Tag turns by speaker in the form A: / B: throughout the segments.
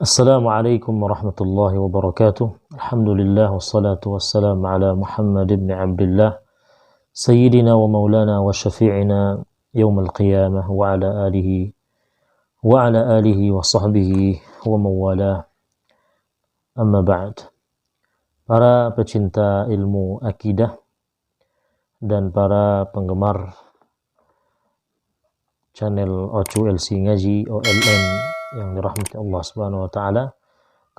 A: Assalamualaikum warahmatullahi wabarakatuh. Alhamdulillah wassalatu wassalamu ala Muhammad ibn Abdullah Sayyidina wa maulana wa syafi'ina yawmal qiyamah wa ala alihi wa sahbihi wa mawala. Amma ba'd. Para pecinta ilmu akidah dan para penggemar channel OCULC Ngaji OLN yang dirahmati Allah Subhanahu wa taala.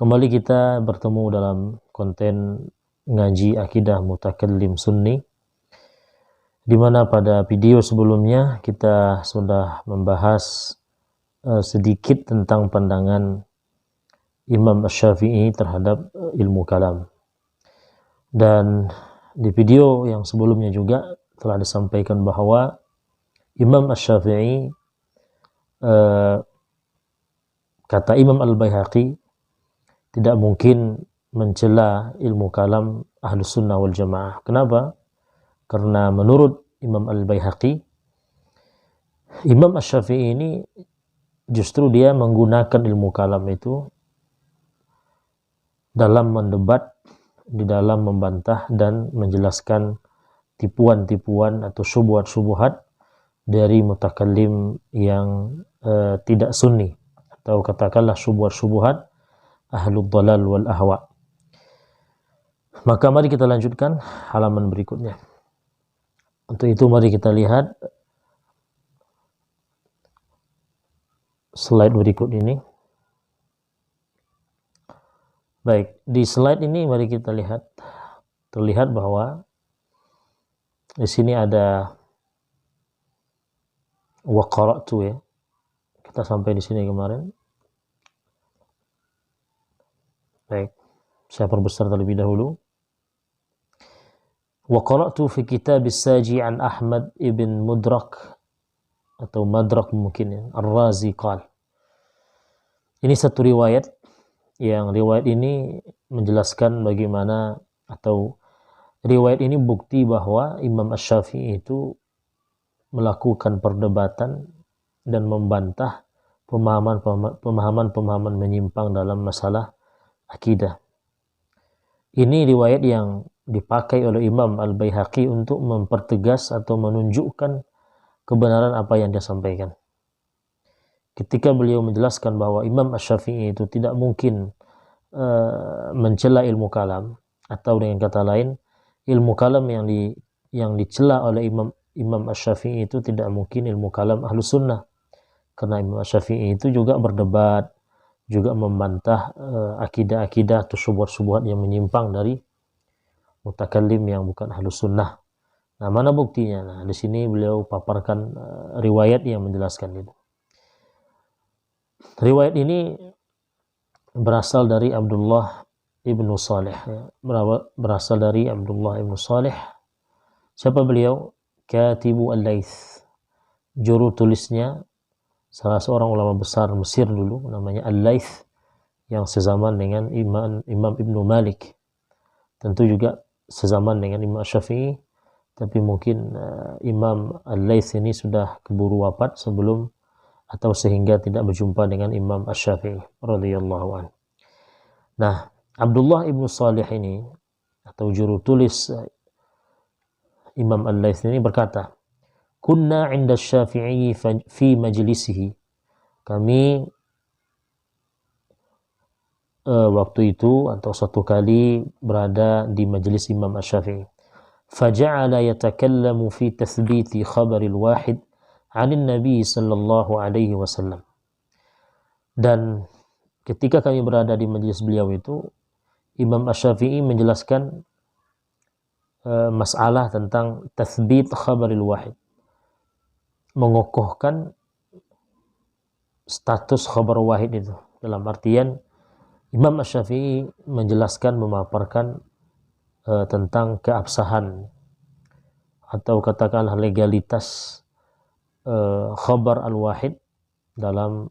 A: Kembali kita bertemu dalam konten ngaji akidah mutakallim sunni, di mana pada video sebelumnya kita sudah membahas sedikit tentang pandangan Imam Asy-Syafi'i terhadap ilmu kalam. Dan di video yang sebelumnya juga telah disampaikan bahwa Imam Asy-Syafi'i, kata Imam Al-Baihaqi, tidak mungkin mencela ilmu kalam Ahlus Sunnah wal Jamaah. Kenapa? Karena menurut Imam Al-Baihaqi, Imam Asy-Syafi'i ini justru dia menggunakan ilmu kalam itu dalam mendebat, di dalam membantah dan menjelaskan tipuan-tipuan atau syubhat-syubhat dari mutakallim yang tidak sunni, atau katakanlah syubhat-syubhat ahlul dhalal wal ahwa. Maka mari kita lanjutkan halaman berikutnya. Untuk itu mari kita lihat slide berikut ini. Baik, di slide ini mari kita lihat, terlihat bahwa di sini ada wa qara'tu, ya. Kita sampai di sini kemarin. Baik, saya perbesar terlebih dahulu. Wa qara'tu fi kitab as-Saji an Ahmad ibn Mudrak, atau Madrak mungkin, ya, Ar-Razi qal. Ini satu riwayat, yang riwayat ini menjelaskan bagaimana, atau riwayat ini bukti bahwa Imam Asy-Syafi'i itu melakukan perdebatan dan membantah pemahaman-pemahaman menyimpang dalam masalah akidah. Ini riwayat yang dipakai oleh Imam Al-Baihaqi untuk mempertegas atau menunjukkan kebenaran apa yang dia sampaikan. Ketika beliau menjelaskan bahwa Imam Asy-Syafi'i itu tidak mungkin mencela ilmu kalam, atau dengan kata lain, ilmu kalam yang dicela oleh Imam Asy-Syafi'i itu tidak mungkin ilmu kalam Ahlus Sunnah. Karena Imam Asy-Syafi'i itu juga berdebat, juga membantah akidah-akidah atau syubhat-syubhat yang menyimpang dari mutakallim yang bukan Ahlus Sunnah. Nah, mana buktinya? Nah, di sini beliau paparkan riwayat yang menjelaskan itu. Riwayat ini berasal dari Abdullah ibnu Salih, ya. Berasal dari Abdullah ibnu Salih. Siapa beliau? Katibu Al-Laits, juru tulisnya salah seorang ulama besar Mesir dulu, namanya Al-Laits, yang sezaman dengan Imam Ibnu Malik. Tentu juga sezaman dengan Imam Syafi'i, tapi mungkin Imam Al-Laits ini sudah keburu wafat sebelum, atau sehingga tidak berjumpa dengan Imam Asy-Syafi'i radhiyallahu anhu. Nah, Abdullah ibnu Salih ini, atau juru tulis Imam Al-Laits ini, berkata, "Kunna 'inda Asy-Syafi'i fi majlisihi." Kami waktu itu, atau suatu kali, berada di majelis Imam Asy-Syafi'i. Faja'ala yatakallamu fi tathbiti khabaril wahid 'anil Nabi sallallahu alaihi wasallam. Dan ketika kami berada di majelis beliau itu, Imam Asy-Syafi'i menjelaskan masalah tentang tathbit khabaril wahid, mengokohkan status khabar wahid itu. Dalam artian, Imam Asy-Syafi'i menjelaskan, memaparkan tentang keabsahan, atau katakanlah legalitas khabar al-wahid dalam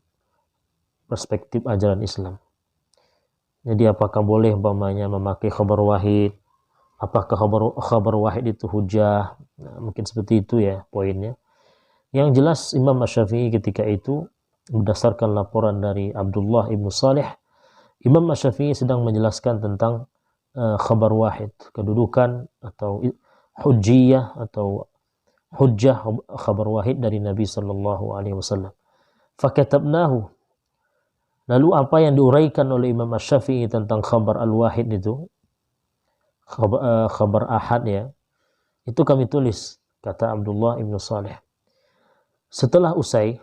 A: perspektif ajaran Islam. Jadi apakah boleh umpamanya memakai khabar wahid, apakah khabar wahid itu hujah. Nah, mungkin seperti itu, ya, poinnya. Yang jelas Imam Asy-Syafi'i ketika itu, berdasarkan laporan dari Abdullah ibnu Salih, Imam Asy-Syafi'i sedang menjelaskan tentang khabar wahid, kedudukan atau hujjiyah atau hujjah khabar wahid dari Nabi sallallahu alaihi wasallam. Fakatabnahu. Lalu apa yang diuraikan oleh Imam Asy-Syafi'i tentang khabar al-wahid itu, khabar ahad ya, itu kami tulis, kata Abdullah ibnu Salih. Setelah usai,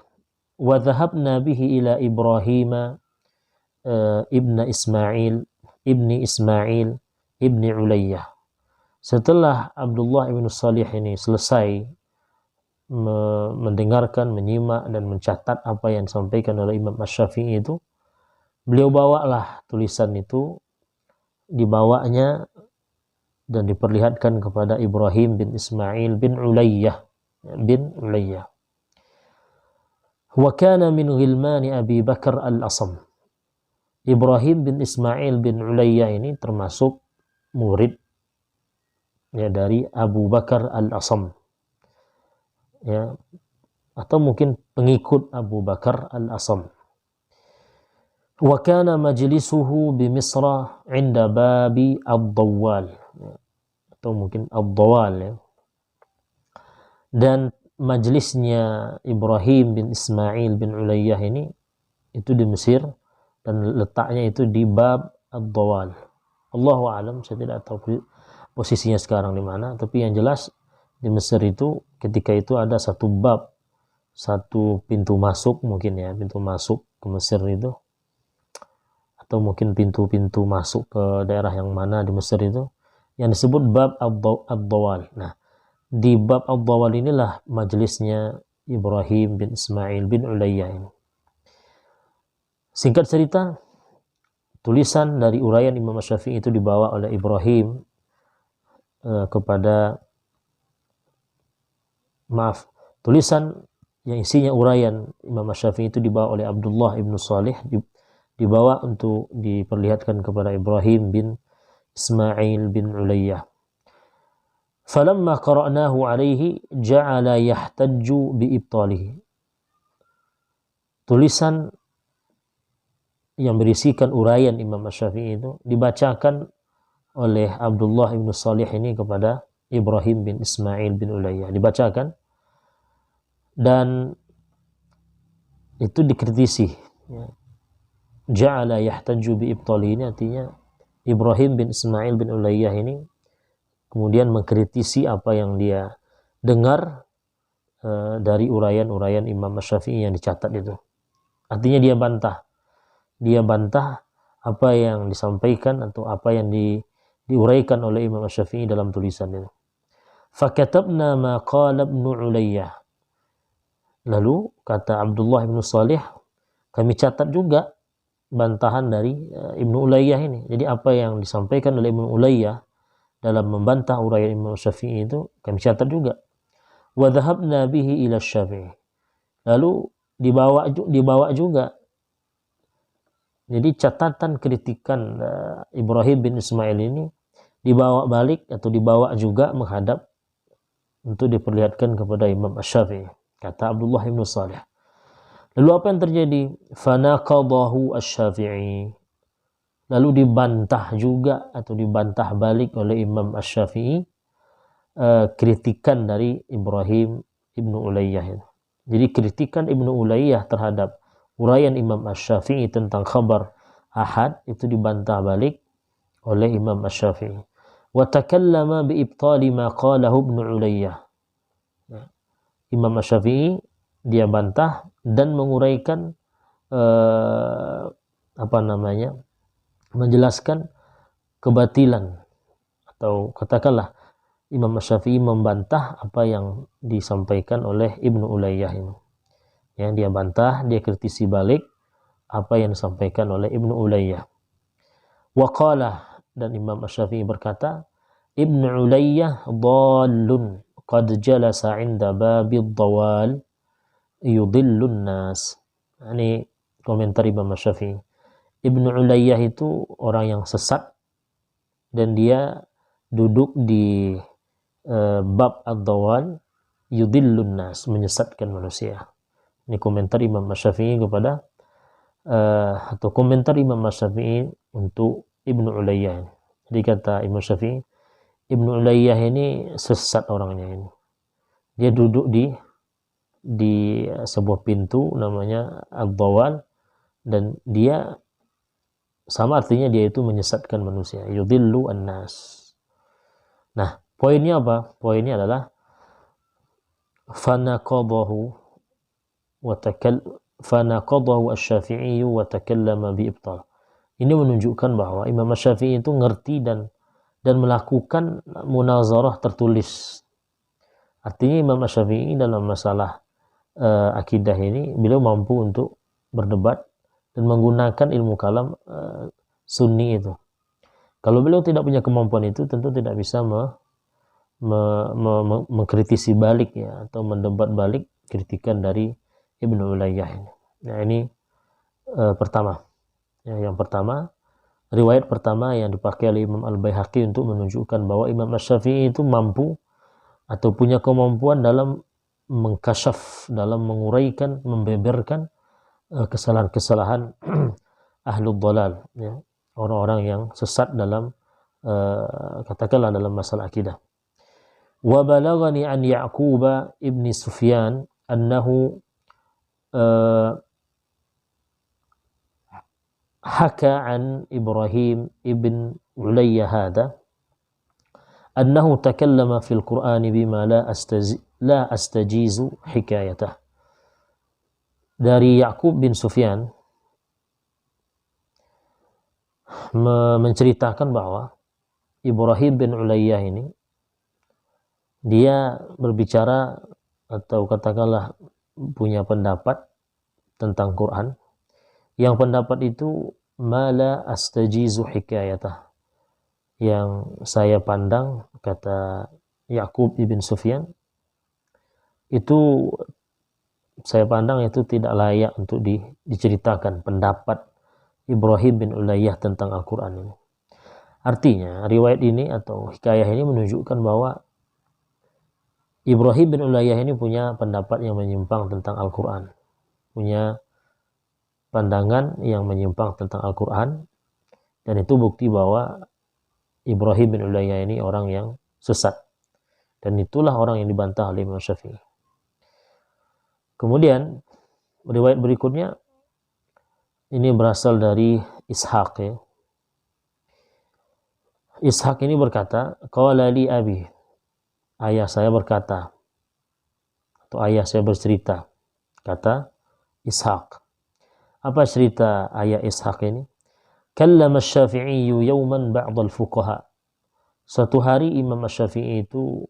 A: wa dhahabna bihi ila Ibrahim ibni Ismail ibni Ulayyah. Setelah Abdullah ibnu Salih ini selesai mendengarkan, menyimak dan mencatat apa yang disampaikan oleh Imam Asy-Syafi'i itu, beliau bawalah tulisan itu, dibawanya dan diperlihatkan kepada Ibrahim bin Ismail bin Ulayyah. Wa kana min ghilmani Abi Bakar al-Asam. Ibrahim bin Ismail bin Ulayyah ini termasuk murid ya dari Abu Bakar al-Asam. Ya, atau mungkin pengikut Abu Bakar al-Asam. Wa kana majlisuhu bi Misra 'inda babi ad-Dawwal. Atau mungkin ad-Dawwal ya. Dan majlisnya Ibrahim bin Ismail bin Ulayyah ini itu di Mesir dan letaknya itu di bab ad-Dawwal. Allahu a'lam, saya tidak tahu posisinya sekarang di mana, tapi yang jelas di Mesir itu ketika itu ada satu bab, satu pintu masuk mungkin ya, pintu masuk ke Mesir itu, atau mungkin pintu-pintu masuk ke daerah yang mana di Mesir itu yang disebut bab ad-Dawwal. Nah, di bab ad-Dawwal inilah majelisnya Ibrahim bin Ismail bin Ulayyah ini. Singkat cerita, tulisan dari uraian Imam Asy-Syafi'i itu dibawa oleh Ibrahim tulisan yang isinya uraian Imam Asy-Syafi'i itu dibawa oleh Abdullah ibnu Salih, dibawa untuk diperlihatkan kepada Ibrahim bin Ismail bin Ulayyah. Falamma qara'nahu alaihi ja'ala yahtajju bi ibtalihi. Tulisan yang berisikan uraian Imam Asy-Syafi'i itu dibacakan oleh Abdullah ibnu Salih ini kepada Ibrahim bin Ismail bin Ulayyah, dibacakan dan itu dikritisi ya. Ja'ala yahtaju bi ibtali ini artinya Ibrahim bin Ismail bin Ulayyah ini kemudian mengkritisi apa yang dia dengar dari uraian-uraian Imam Asy-Syafi'i yang dicatat itu. Artinya dia bantah apa yang disampaikan atau apa yang diuraikan oleh Imam Asy-Syafi'i dalam tulisan itu. Fakatabna ma qala Ibnu Ulayyah. Lalu kata Abdullah ibnu Salih, kami catat juga bantahan dari Ibnu Ulayyah ini. Jadi apa yang disampaikan oleh Ibnu Ulayyah dalam membantah uraian Imam Syafi'i itu kami catat juga. Wa dhahabna bihi ila Syafi'i. Lalu dibawa juga. Jadi catatan kritikan Ibrahim bin Ismail ini dibawa balik atau dibawa juga menghadap untuk diperlihatkan kepada Imam Asy-Syafi'i, kata Abdullah ibn Salih. Lalu apa yang terjadi? Fanaqadahu Asy-Syafi'i. Lalu dibantah juga atau dibantah balik oleh Imam Asy-Syafi'i kritikan dari Ibrahim ibnu Ulayyah. Jadi kritikan Ibnu Ulayyah terhadap uraian Imam Asy-Syafi'i tentang khabar ahad itu dibantah balik oleh Imam Asy-Syafi'i. Wa takallama bi ibtali ma qalahu Ibnu Ulayyah. Imam Asy-Syafi'i dia bantah dan menguraikan menjelaskan kebatilan, atau katakanlah Imam Asy-Syafi'i membantah apa yang disampaikan oleh Ibnu Ulayyah ini. Ya, dia bantah, dia kritisi balik apa yang disampaikan oleh Ibnu Ulayyah. Wa qala, dan Imam Asy-Syafi'i berkata, Ibnu Ulayyah dhallun qad jalasa 'inda babid dawal yudillun nas. Ini komentar Imam Asy-Syafi'i. Ibnu Ulayyah itu orang yang sesat dan dia duduk di bab ad-dawal yudillun nas, menyesatkan manusia. Ini komentar Imam Asy-Syafi'i kepada atau komentar Imam Syafi'i untuk Ibnu Ulayyah. Jadi kata Imam Syafi'i, Ibnu Ulayyah ini sesat orangnya ini. Dia duduk di sebuah pintu namanya Ad-Dawal, dan dia sama artinya dia itu menyesatkan manusia, yudhillu an-nas. Nah, poinnya apa? Poinnya adalah fanaqadahu asy-Syafi'i wa takallama bi ibtal. Ini menunjukkan bahwa Imam Syafi'i itu ngerti dan melakukan munazarah tertulis. Artinya Imam Syafi'i dalam masalah akidah ini beliau mampu untuk berdebat dan menggunakan ilmu kalam sunni itu. Kalau beliau tidak punya kemampuan itu, tentu tidak bisa mengkritisi balik ya, atau mendebat balik kritikan dari Ibnu Ulayyah ini. Nah, ini pertama. Ya, yang pertama, riwayat pertama yang dipakai oleh Imam Al-Baihaqi untuk menunjukkan bahwa Imam Syafi'i itu mampu atau punya kemampuan dalam mengkasyaf, dalam menguraikan, membeberkan kesalahan-kesalahan ahlul dhalal, ya, orang-orang yang sesat dalam katakanlah dalam masalah akidah. Wa balaghani an Ya'qub ibn Sufyan annahu haka an Ibrahim ibn Ulayyah hadha annahu takallama fil Qur'an bima la astajizu hikayatah. Dari Ya'qub bin Sufyan menceritakan bahwa Ibrahim bin Ulayyah ini dia berbicara atau katakanlah punya pendapat tentang Quran, yang pendapat itu mala astajizu hikayatah, yang saya pandang, kata Ya'qub ibn Sufyan, itu saya pandang itu tidak layak untuk diceritakan pendapat Ibrahim bin Ulayyah tentang Al-Quran ini. Artinya riwayat ini atau hikayah ini menunjukkan bahwa Ibrahim bin Ulayyah ini punya pendapat yang menyimpang tentang Al-Quran, punya pandangan yang menyimpang tentang Al-Quran, dan itu bukti bahwa Ibrahim bin Ulayyah ini orang yang sesat, dan itulah orang yang dibantah oleh Imam Syafi'i. Kemudian riwayat berikutnya ini berasal dari Ishaq, ya. Ishaq ini berkata, qala li abi, ayah saya berkata, atau ayah saya bercerita, kata Ishaq. Apa cerita ayah Ishaq ini? Kallama Syafi'i yawman ba'd al-fuqaha. Suatu hari Imam Syafi'i itu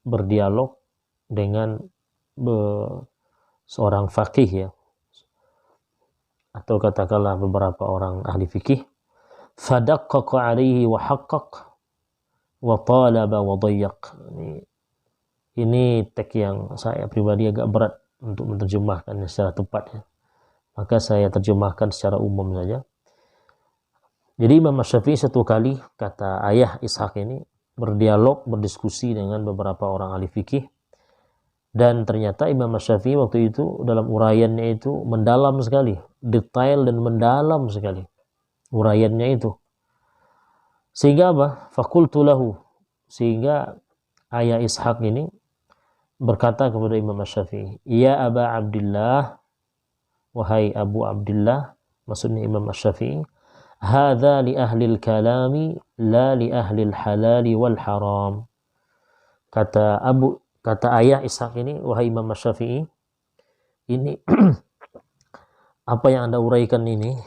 A: berdialog dengan seorang faqih, ya, atau katakanlah beberapa orang ahli fikih. Fadaqqaqa alaihi wa haqqaq wa talaba wa dayyaq. Ini teks yang saya pribadi agak berat untuk menerjemahkannya secara tepat, ya. Maka saya terjemahkan secara umum saja. Jadi Imam Syafi'i satu kali, kata ayah Ishaq ini, berdialog, berdiskusi dengan beberapa orang ahli fikih, dan ternyata Imam Syafi'i waktu itu dalam uraiannya itu mendalam sekali, detail dan mendalam sekali uraiannya itu. Sehingga apa? Fakultu lahu, sehingga ayah Ishaq ini berkata kepada Imam Syafi'i, ya Aba Abdillah, wahai Abu Abdillah, maksudnya Imam Syafi'i, hadza li ahlil kalami la li ahlil halali wal haram. Kata ayah Ishaq ini, wahai Imam Syafi'i, ini apa yang Anda uraikan ini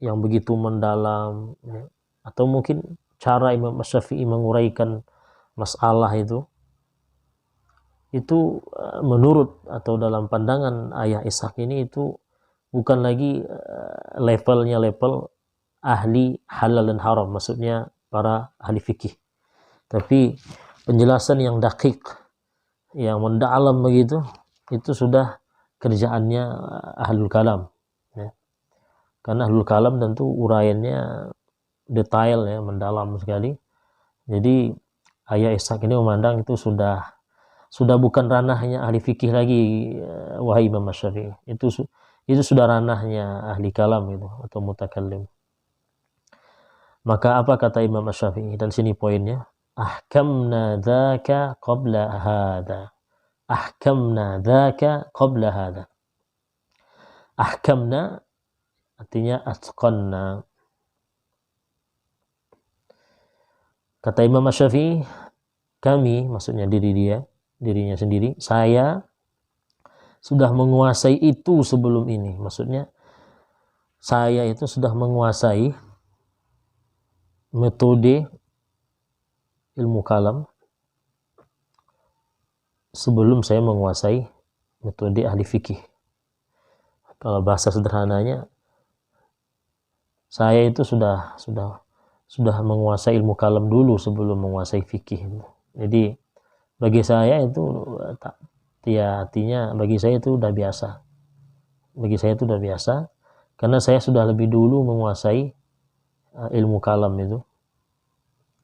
A: yang begitu mendalam, ya, atau mungkin cara Imam Syafi'i menguraikan masalah itu menurut atau dalam pandangan ayah Ishaq ini itu bukan lagi level ahli halal dan haram, maksudnya para ahli fikih, tapi penjelasan yang dakik, yang mendalam begitu, itu sudah kerjaannya ahlul kalam, ya. Karena ahlul kalam tentu uraiannya detail, ya, mendalam sekali. Jadi ayah Ishaq ini memandang itu sudah bukan ranahnya ahli fikih lagi, wahai Imam Syafi'i. itu sudah ranahnya ahli kalam itu atau mutakallim. Maka apa kata Imam Asy-Syafi'i? Dan sini poinnya, ahkamna dzaka qabla hadza. Ahkamna dzaka qabla hadza. Ahkamna artinya atqanna. Kata Imam Asy-Syafi'i, kami, maksudnya dirinya sendiri, saya sudah menguasai itu sebelum ini. Maksudnya saya itu sudah menguasai metode ilmu kalam sebelum saya menguasai metode ahli fikih. Kalau bahasa sederhananya, saya itu sudah menguasai ilmu kalam dulu sebelum menguasai fikih. Jadi bagi saya itu artinya bagi saya itu udah biasa. Bagi saya itu udah biasa karena saya sudah lebih dulu menguasai ilmu kalam itu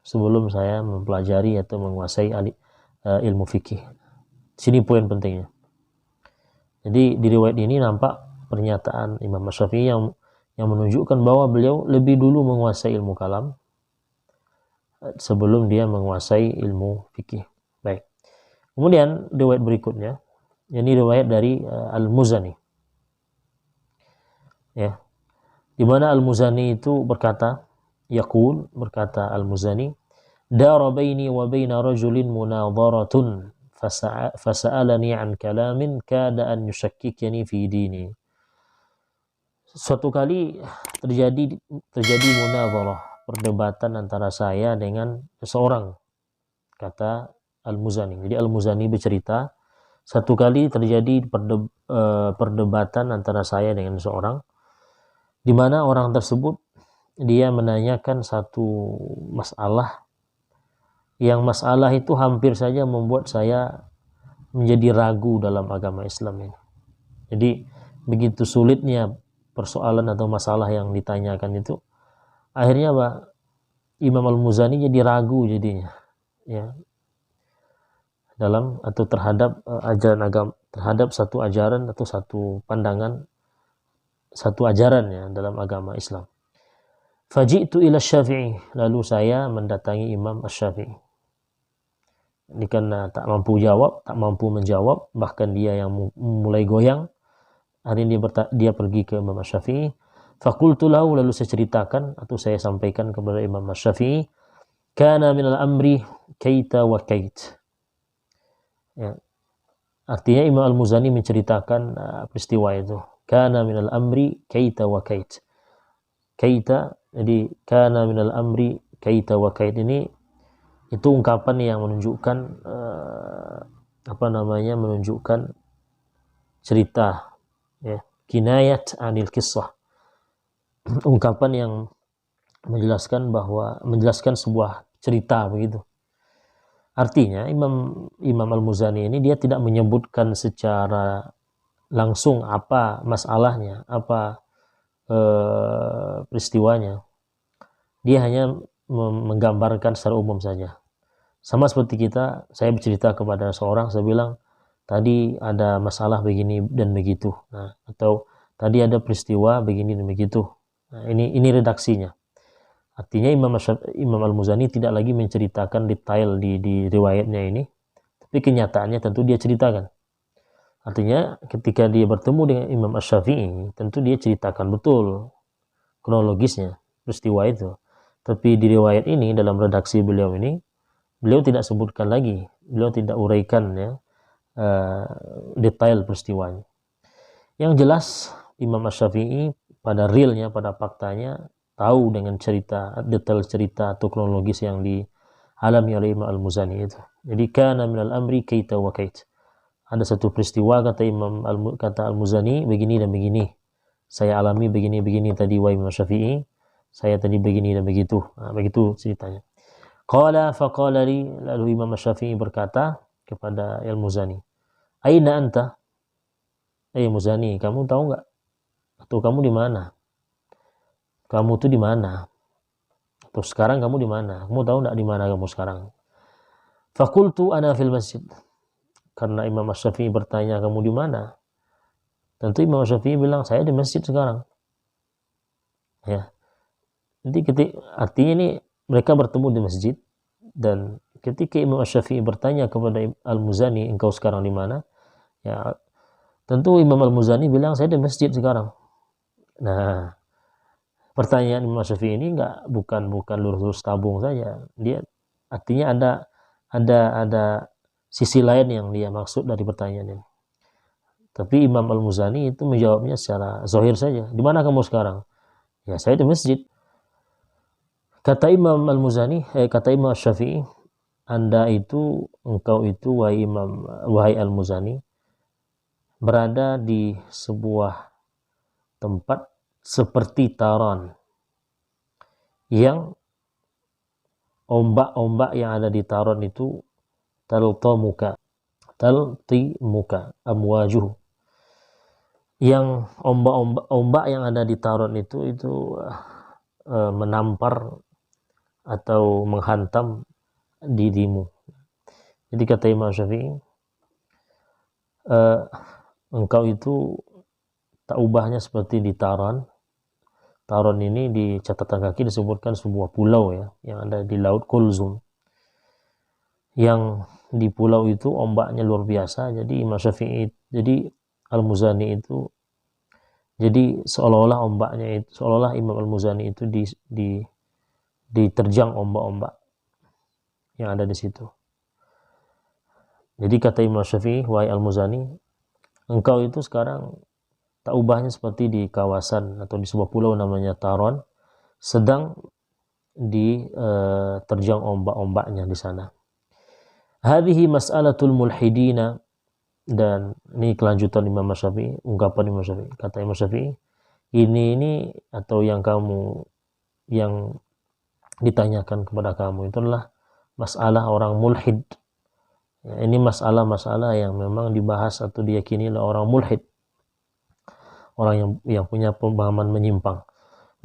A: sebelum saya mempelajari atau menguasai ilmu fikih. Sini poin pentingnya. Jadi di riwayat ini nampak pernyataan Imam Asy-Syafi'i yang menunjukkan bahwa beliau lebih dulu menguasai ilmu kalam sebelum dia menguasai ilmu fikih. Baik. Kemudian riwayat berikutnya, ini riwayat dari Al-Muzani. Ya. Di mana Al-Muzani itu berkata Al-Muzani, dara baini wa baina rajulin munadharatun fasa'alani an kalamin kada an yushakkikani fi dini. Suatu kali terjadi munadharah, perdebatan antara saya dengan seseorang, kata Al-Muzani. Jadi Al-Muzani bercerita, satu kali terjadi perdebatan antara saya dengan seseorang, di mana orang tersebut dia menanyakan satu masalah yang masalah itu hampir saja membuat saya menjadi ragu dalam agama Islam ini. Jadi begitu sulitnya persoalan atau masalah yang ditanyakan itu, akhirnya Imam Al-Muzani jadi ragu jadinya, ya, dalam atau terhadap ajaran agama, terhadap satu ajaran atau satu pandangan, satu ajaran ya dalam agama Islam. Faji'tu ila Syafi'i, lalu saya mendatangi Imam Asy-Syafi'i. Ini karena tak mampu menjawab, bahkan dia yang mulai goyang. Hari ini dia pergi ke Imam Asy-Syafi'i. Faqultu lahu, lalu saya ceritakan atau saya sampaikan kepada Imam Asy-Syafi'i, kana minal amri kaita wa kait. Ya. Artinya Imam Al-Muzani menceritakan peristiwa itu. Kana minal amri kaita wa kait. Kaita, jadi kana minal amri kaita wa kait ini itu ungkapan yang menunjukkan menunjukkan cerita, ya, kinayat anil kisah, ungkapan yang menjelaskan sebuah cerita begitu. Artinya Imam Al-Muzani ini dia tidak menyebutkan secara langsung apa masalahnya, apa peristiwanya. Dia hanya menggambarkan secara umum saja. Sama seperti saya bercerita kepada seorang, saya bilang tadi ada masalah begini dan begitu. Nah, atau tadi ada peristiwa begini dan begitu. Nah, ini redaksinya. Artinya Imam Al-Muzani tidak lagi menceritakan detail di riwayatnya ini, tapi kenyataannya tentu dia ceritakan. Artinya ketika dia bertemu dengan Imam Asy-Syafi'i, tentu dia ceritakan betul kronologisnya peristiwa itu. Tapi di riwayat ini, dalam redaksi beliau ini, beliau tidak sebutkan lagi, beliau tidak uraikan ya detail peristiwanya. Yang jelas Imam Asy-Syafi'i pada realnya, pada faktanya, tahu dengan detail cerita atau kronologis yang dialami oleh Imam Al-Muzani itu. Jadi kana minal amri kaita wa kait. Ada satu peristiwa, kata Al-Muzani, begini dan begini. Saya alami begini tadi wa Imam Syafi'i. Saya tadi begini dan begitu. Nah, begitu ceritanya. Faqala li, lalu Imam Syafi'i berkata kepada Al-Muzani, aina anta? Muzani, kamu tahu nggak? Atau kamu di mana? Kamu tuh di mana? Atau sekarang kamu di mana? Kamu tahu nggak di mana kamu sekarang? Faqultu ana fil masjid. Karena Imam Syafi'i bertanya kamu di mana? Tentu Imam Syafi'i bilang saya di masjid sekarang. Ya. Jadi artinya ini mereka bertemu di masjid, dan ketika Imam Syafi'i bertanya kepada Al-Muzani, engkau sekarang di mana? Ya, tentu Imam Al-Muzani bilang saya di masjid sekarang. Nah, pertanyaan Imam Syafi'i ini bukan lurus tabung saja. Dia artinya ada sisi lain yang dia maksud dari pertanyaan ini. Tapi Imam Al-Muzani itu menjawabnya secara zahir saja. Di mana kamu sekarang? Ya, saya di masjid. Kata Imam Al-Muzani, kata Imam Syafi'i, engkau itu wahai Al-Muzani, berada di sebuah tempat seperti taran yang ombak-ombak yang ada di taran itu taltimuka amwajuh, yang ombak yang ada di taran itu menampar atau menghantam dirimu. Jadi kata Imam Syafi'i, engkau itu tak ubahnya seperti di taran. Taran ini di catatan kaki disebutkan sebuah pulau ya, yang ada di Laut Kulzum. Yang di pulau itu ombaknya luar biasa. Jadi Imam Syafi'i, jadi Al-Muzani itu, jadi seolah-olah Imam Al-Muzani itu diterjang ombak-ombak yang ada di situ. Jadi kata Imam Syafi'i, wahai Al-Muzani, engkau itu sekarang tak ubahnya seperti di kawasan atau di sebuah pulau namanya Taron, sedang diterjang ombak-ombaknya di sana. Hadhihi mas'alatul mulhidina, dan ini kelanjutan Imam Syafi'i, ungkapan Imam Syafi'i. Kata Imam Syafi'i, ini atau yang ditanyakan kepada kamu itu adalah masalah orang mulhid. Ya, ini masalah-masalah yang memang dibahas atau diyakini oleh orang mulhid, orang yang punya pemahaman menyimpang.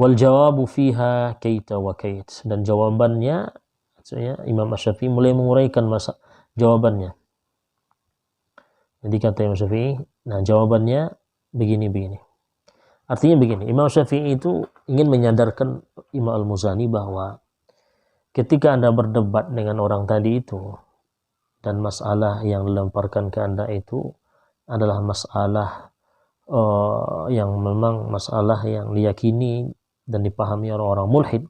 A: Wal jawabu fiha kaita wa kait, dan jawabannya, maksudnya Imam Syafi'i mulai menguraikan jawabannya. Jadi kata Imam Syafi'i, nah jawabannya begini. Artinya begini, Imam Syafi'i itu ingin menyadarkan Imam Al-Muzani bahwa ketika Anda berdebat dengan orang tadi itu, dan masalah yang dilemparkan ke Anda itu adalah masalah yang memang masalah yang diyakini dan dipahami orang-orang mulhid,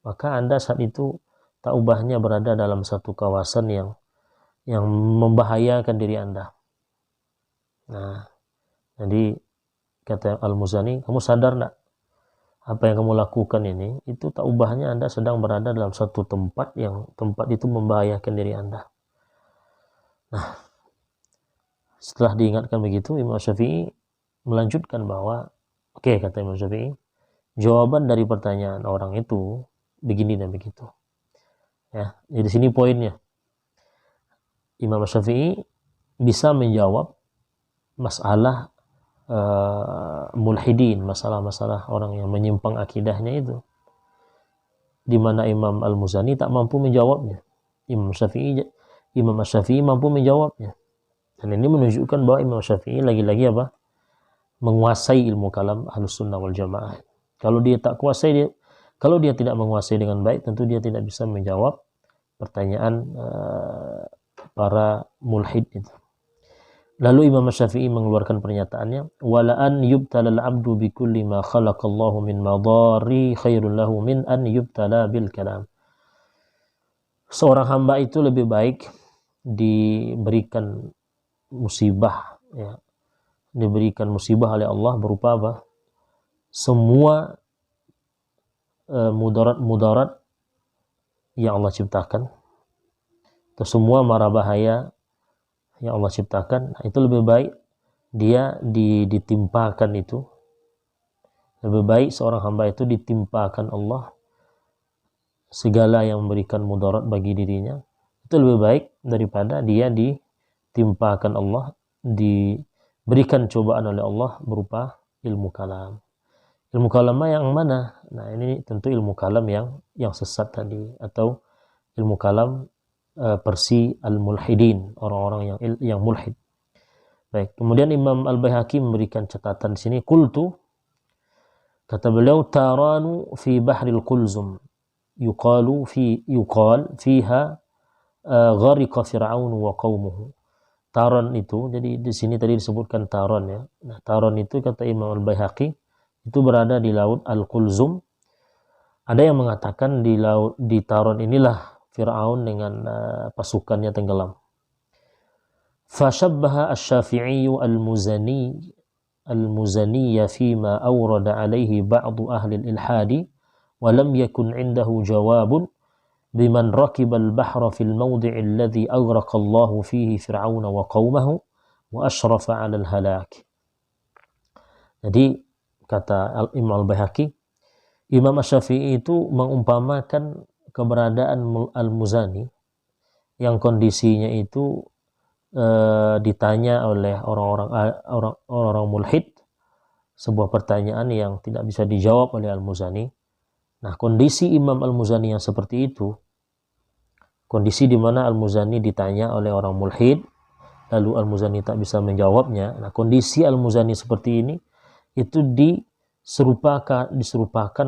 A: maka Anda saat itu tak ubahnya berada dalam satu kawasan yang membahayakan diri Anda. Nah, jadi kata Al-Muzani, kamu sadar enggak apa yang kamu lakukan ini, itu tak ubahnya Anda sedang berada dalam satu tempat itu membahayakan diri Anda. Nah, setelah diingatkan begitu, Imam Syafi'i melanjutkan bahwa, oke, kata Imam Syafi'i, jawaban dari pertanyaan orang itu begini dan begitu. Ya, jadi sini poinnya. Imam Syafi'i bisa menjawab masalah mulhidin, masalah-masalah orang yang menyimpang akidahnya itu, di mana Imam Al-Muzani tak mampu menjawabnya. Imam Syafi'i mampu menjawabnya. Dan ini menunjukkan bahwa Imam Syafi'i lagi-lagi menguasai ilmu kalam Ahlus Sunnah wal Jamaah. Kalau dia tidak menguasai dengan baik, tentu dia tidak bisa menjawab pertanyaan para mulhid itu. Lalu Imam Syafi'i mengeluarkan pernyataannya, wala an yubtala al-'abdu bi kulli ma khalaqallahu min madari khairun lahu min an yubtala bil kalam. Seorang hamba itu lebih baik diberikan musibah, ya, diberikan musibah oleh Allah berupa apa? Semua mudarat yang Allah ciptakan, atau semua mara bahaya yang Allah ciptakan, itu lebih baik dia ditimpakan itu. Lebih baik seorang hamba itu ditimpakan Allah segala yang memberikan mudarat bagi dirinya, itu lebih baik daripada dia ditimpakan Allah, diberikan cobaan oleh Allah berupa ilmu kalam. Ilmu kalam yang mana? Nah, ini tentu ilmu kalam yang sesat tadi, atau ilmu kalam versi al-mulhidin, orang-orang yang mulhid. Baik, kemudian Imam Al-Baihaqi memberikan catatan di sini, qultu, kata beliau, taranu fi bahril Qulzum yuqal fiha ghariqa fir'aun wa qaumuhu. Taron itu, jadi di sini tadi disebutkan Taron ya. Nah, Taron itu kata Imam Al-Baihaqi itu berada di laut Al-Qulzum. Ada yang mengatakan di Taron inilah Fir'aun dengan pasukannya tenggelam. Fashabbaha asy-Syafi'i al-Muzani fima awrada alaihi ba'du ahli al-ilhadi wa lam yakun 'indahu jawabun biman rakiba al-bahra fil mawdi' alladhi aghraqa Allahu fihi Fir'aun wa qaumahu wa ashrafa 'ala al-halak. Jadi kata Imam Al-Baihaqi, Imam Asy-Syafi'i itu mengumpamakan keberadaan Al-Muzani yang kondisinya itu ditanya oleh orang-orang mulhid sebuah pertanyaan yang tidak bisa dijawab oleh Al-Muzani. Nah, kondisi Imam Al-Muzani yang seperti itu, kondisi di mana Al-Muzani ditanya oleh orang mulhid lalu Al-Muzani tak bisa menjawabnya. Nah, kondisi Al-Muzani seperti ini itu diserupakan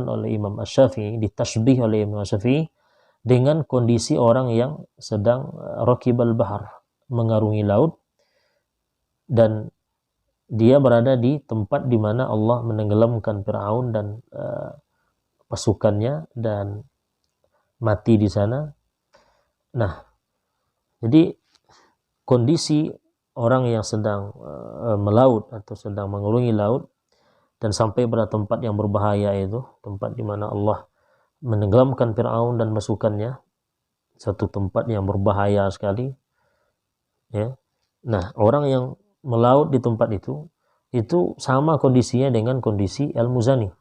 A: oleh Imam Asy-Syafi'i, ditasbih oleh Imam Asy-Syafi'i dengan kondisi orang yang sedang rakibal bahar, mengarungi laut, dan dia berada di tempat di mana Allah menenggelamkan Fir'aun dan pasukannya dan mati di sana. Nah, jadi kondisi orang yang sedang melaut atau sedang mengarungi laut dan sampai pada tempat yang berbahaya itu, tempat di mana Allah menenggelamkan Fir'aun dan pasukannya, satu tempat yang berbahaya sekali. Ya. Nah, orang yang melaut di tempat itu sama kondisinya dengan kondisi Al-Muzani.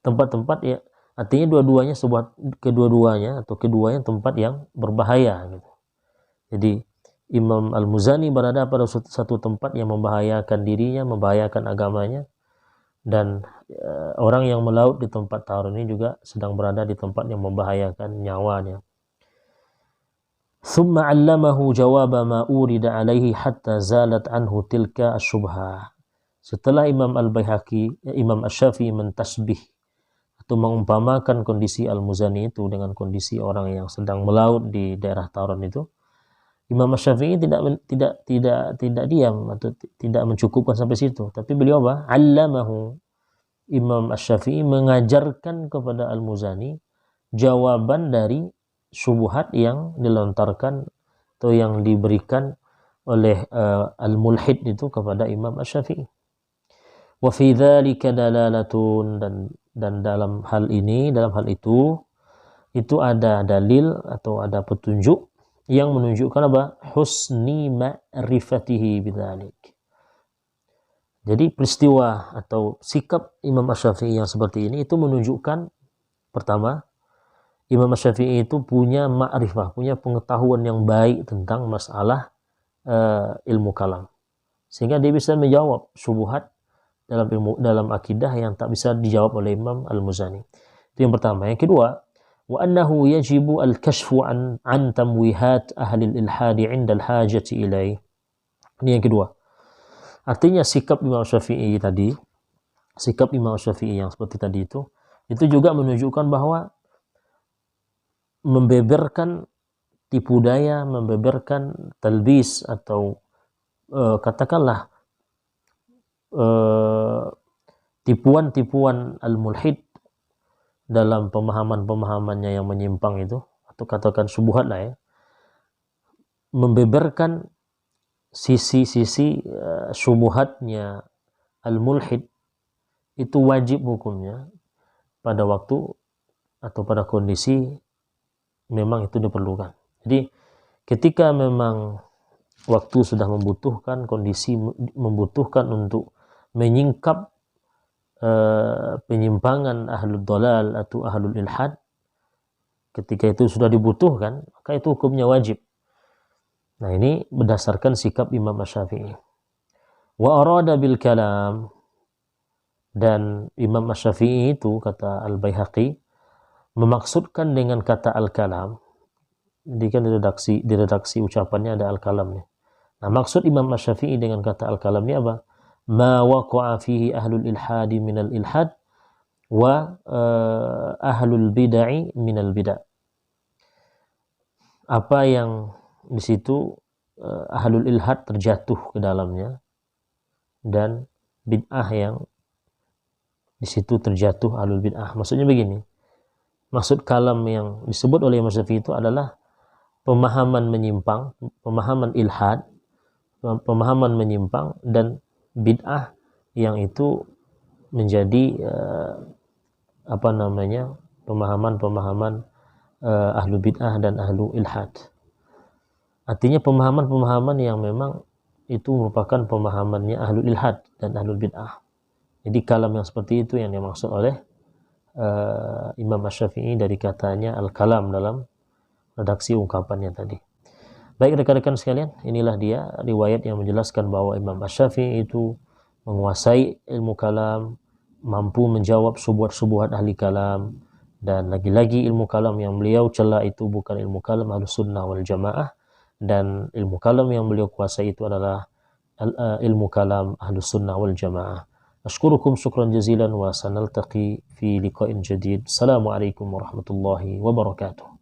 A: Tempat-tempat ya, artinya keduanya tempat yang berbahaya gitu. Jadi Imam Al-Muzani berada pada satu tempat yang membahayakan dirinya, membahayakan agamanya, dan orang yang melaut di tempat Taron ini juga sedang berada di tempat yang membahayakan nyawanya. ثم علمه جواب ما أورد عليه حتى زالت عنه تلك الشبهة. Setelah Imam Asy-Syafi'i mentasbih atau mengumpamakan kondisi Al-Muzani itu dengan kondisi orang yang sedang melaut di daerah Taron itu, Imam Asy-Syafi'i tidak diam atau tidak mencukupkan sampai situ, tapi beliau apa? Allamahu. Imam Asy-Syafi'i mengajarkan kepada Al-Muzani jawaban dari syubhat yang dilontarkan atau yang diberikan oleh al-mulhid itu kepada Imam Asy-Syafi'i. Wa fi dzalika dalalatun, dan dalam hal itu ada dalil atau ada petunjuk yang menunjukkan apa? Husni ma'rifatihi bidzalik. Jadi peristiwa atau sikap Imam Asy-Syafi'i yang seperti ini itu menunjukkan, pertama, Imam Asy-Syafi'i itu punya ma'rifah, punya pengetahuan yang baik tentang masalah ilmu kalam, sehingga dia bisa menjawab syubhat dalam akidah yang tak bisa dijawab oleh Imam Al-Muzani. Itu yang pertama. Yang kedua, wa annahu yajibu al-kashfu an tamwihat ahli al-ilhadi 'inda al-hajati ilaih. Ini yang kedua. Artinya sikap Imam Syafi'i yang seperti tadi itu juga menunjukkan bahwa membeberkan tipu daya, membeberkan talbis atau katakanlah tipuan-tipuan al-mulhid dalam pemahaman-pemahamannya yang menyimpang itu, atau katakan syubhat lah ya, membeberkan sisi-sisi syubhatnya al-mulhid itu wajib hukumnya pada waktu atau pada kondisi memang itu diperlukan. Jadi ketika memang waktu sudah membutuhkan, kondisi membutuhkan untuk menyingkap penyimpangan ahlul dhalal atau ahlul ilhad, ketika itu sudah dibutuhkan, maka itu hukumnya wajib. Nah, ini berdasarkan sikap Imam Asy-Syafi'i. Wa arada bil kalam, dan Imam Asy-Syafi'i itu, kata Al-Baihaqi, memaksudkan dengan kata al-kalam. Jadi kan di redaksi ucapannya ada al-kalam nih. Nah, maksud Imam Asy-Syafi'i dengan kata al-kalam ini apa? Ma waqa'a fihi ahlul ilhadi minal ilhad wa ahlul bid'ah minal bid'ah. Apa yang di situ ahlul ilhad terjatuh ke dalamnya dan bid'ah yang di situ terjatuh ahlul bid'ah. Maksudnya begini. Maksud kalam yang disebut oleh Imam Syafi'i itu adalah pemahaman menyimpang, pemahaman ilhad, pemahaman menyimpang dan bid'ah yang itu menjadi pemahaman-pemahaman ahlu bid'ah dan ahlu ilhad. Artinya pemahaman-pemahaman yang memang itu merupakan pemahamannya ahlu ilhad dan ahlu bid'ah. Jadi kalam yang seperti itu yang dimaksud oleh Imam Asy-Syafi'i dari katanya al-kalam dalam redaksi ungkapannya tadi. Baik rekan-rekan sekalian, inilah dia riwayat yang menjelaskan bahwa Imam Asy-Syafi'i itu menguasai ilmu kalam, mampu menjawab subuhat-subuhat ahli kalam, dan lagi-lagi ilmu kalam yang beliau cela itu bukan ilmu kalam Ahlus Sunnah wal Jamaah, dan ilmu kalam yang beliau kuasai itu adalah ilmu kalam Ahlus Sunnah wal Jamaah. Ashkurukum syukran jazilan wa sanaltaqi fi liqa'in jadid. Assalamualaikum warahmatullahi wabarakatuh.